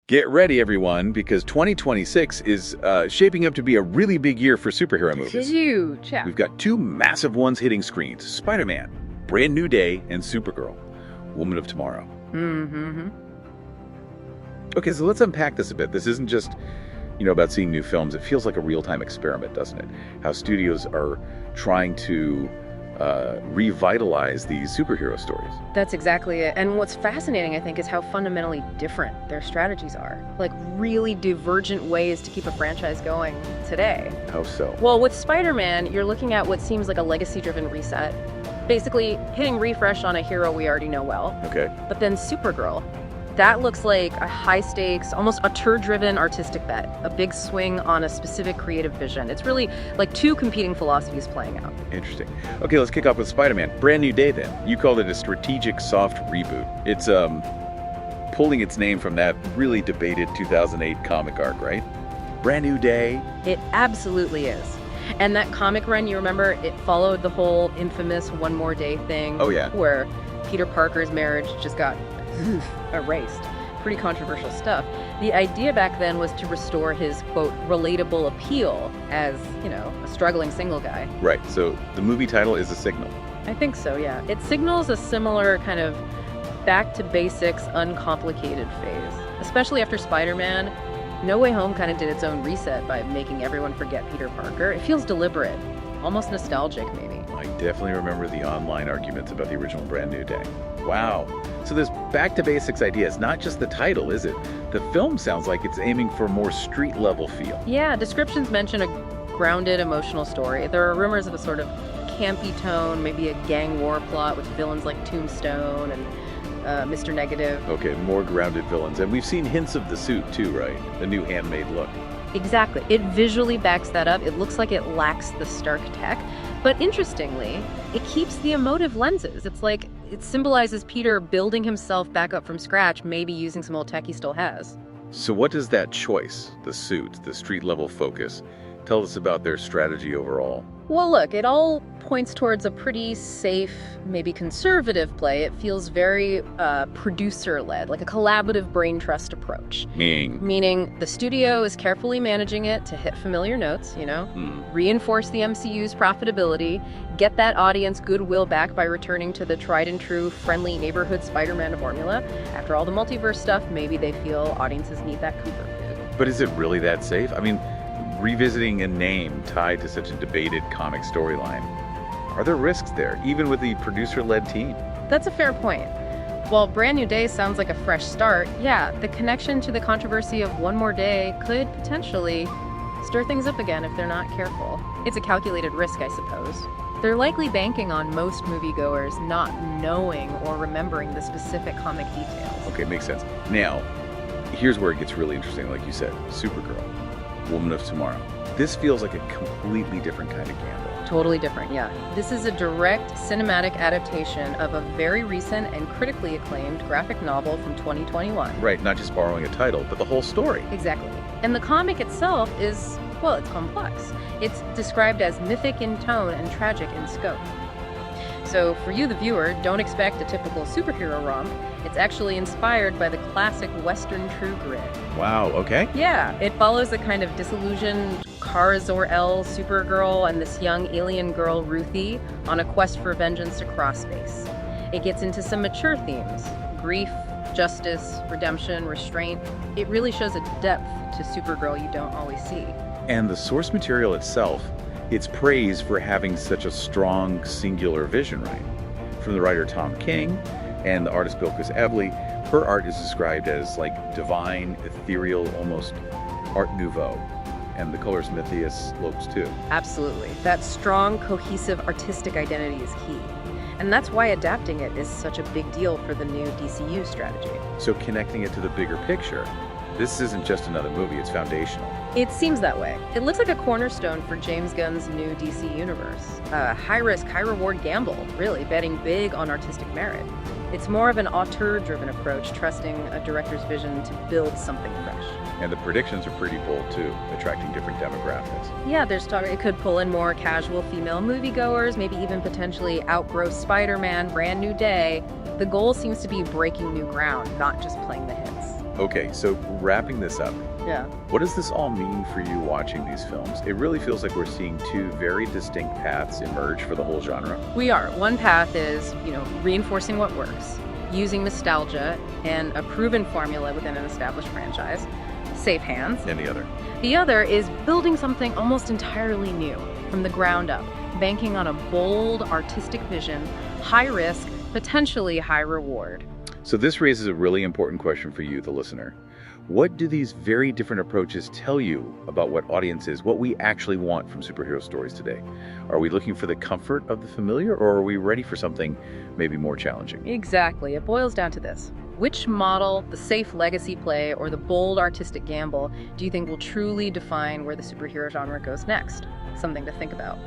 Get ready, everyone, because 2026 is shaping up to be a really big year for superhero movies. Huge, yeah. We've got two massive ones hitting screens, Spider-Man, Brand New Day, and Supergirl, Woman of Tomorrow. Mm-hmm. Okay, so let's unpack this a bit. This isn't just, about seeing new films. It feels like a real-time experiment, doesn't it? How studios are trying to revitalize these superhero stories. That's exactly it. And what's fascinating, I think, is how fundamentally different their strategies are. Like, really divergent ways to keep a franchise going today. How so? Well, with Spider-Man, you're looking at what seems like a legacy-driven reset. Basically, hitting refresh on a hero we already know well. Okay. But then Supergirl. That looks like a high-stakes, almost auteur-driven artistic bet, a big swing on a specific creative vision. It's really like two competing philosophies playing out. Interesting. Okay, let's kick off with Spider-Man. Brand New Day, then. You called it a strategic soft reboot. It's pulling its name from that really debated 2008 comic arc, right? Brand New Day. It absolutely is. And that comic run, you remember, it followed the whole infamous One More Day thing. Oh, yeah. Where Peter Parker's marriage just got erased. Pretty controversial stuff. The idea back then was to restore his, quote, relatable appeal as, a struggling single guy. Right, so the movie title is a signal. I think so, yeah. It signals a similar kind of back to basics, uncomplicated phase. Especially after Spider-Man, No Way Home kind of did its own reset by making everyone forget Peter Parker. It feels deliberate, almost nostalgic maybe. I definitely remember the online arguments about the original Brand New Day. Wow. So this back to basics idea is not just the title, is it? The film sounds like it's aiming for a more street level feel. Yeah, descriptions mention a grounded emotional story. There are rumors of a sort of campy tone, maybe a gang war plot with villains like Tombstone and Mr. Negative. Okay, more grounded villains. And we've seen hints of the suit too, right? The new handmade look. Exactly. It visually backs that up. It looks like it lacks the stark tech. But interestingly, it keeps the emotive lenses. It's like it symbolizes Peter building himself back up from scratch, maybe using some old tech he still has. So what does that choice, the suit, the street level focus, tell us about their strategy overall? Well, look, it all points towards a pretty safe, maybe conservative play. It feels very producer-led, like a collaborative brain trust approach. Meaning the studio is carefully managing it to hit familiar notes, reinforce the MCU's profitability, get that audience goodwill back by returning to the tried-and-true friendly neighborhood Spider-Man formula. After all the multiverse stuff, maybe they feel audiences need that comfort food. But is it really that safe? I mean, revisiting a name tied to such a debated comic storyline, are there risks there, even with the producer-led team? That's a fair point. While Brand New Day sounds like a fresh start, yeah, the connection to the controversy of One More Day could potentially stir things up again if they're not careful. It's a calculated risk, I suppose. They're likely banking on most moviegoers not knowing or remembering the specific comic details. Okay, makes sense. Now, here's where it gets really interesting, like you said, Supergirl. Woman of Tomorrow. This feels like a completely different kind of gamble. Totally different, yeah. This is a direct cinematic adaptation of a very recent and critically acclaimed graphic novel from 2021. Right, not just borrowing a title, but the whole story. Exactly. And the comic itself is, well, it's complex. It's described as mythic in tone and tragic in scope. So for you, the viewer, don't expect a typical superhero romp. It's actually inspired by the classic Western true grit. Wow, okay. Yeah, it follows a kind of disillusioned Kara-Zor-El Supergirl and this young alien girl, Ruthie, on a quest for vengeance across space. It gets into some mature themes: grief, justice, redemption, restraint. It really shows a depth to Supergirl you don't always see. And the source material itself, it's praised for having such a strong, singular vision, right? From the writer Tom King and the artist Bilquis Evely, her art is described as like divine, ethereal, almost Art Nouveau. And the colors Matthias Lopes too. Absolutely. That strong, cohesive artistic identity is key. And that's why adapting it is such a big deal for the new DCU strategy. So connecting it to the bigger picture, this isn't just another movie, it's foundational. It seems that way. It looks like a cornerstone for James Gunn's new DC universe. A high-risk, high-reward gamble, really, betting big on artistic merit. It's more of an auteur-driven approach, trusting a director's vision to build something fresh. And the predictions are pretty bold, too, attracting different demographics. Yeah, there's talk it could pull in more casual female moviegoers, maybe even potentially outgrow Spider-Man, Brand New Day. The goal seems to be breaking new ground, not just playing the hits. Okay, so wrapping this up, Yeah. what does this all mean for you watching these films? It really feels like we're seeing two very distinct paths emerge for the whole genre. We are. One path is, reinforcing what works, using nostalgia and a proven formula within an established franchise. Safe hands. And the other. The other is building something almost entirely new, from the ground up, banking on a bold, artistic vision, high risk, potentially high reward. So this raises a really important question for you, the listener. What do these very different approaches tell you about what audiences, what we actually want from superhero stories today? Are we looking for the comfort of the familiar, or are we ready for something maybe more challenging? Exactly. It boils down to this. Which model, the safe legacy play or the bold artistic gamble, do you think will truly define where the superhero genre goes next? Something to think about.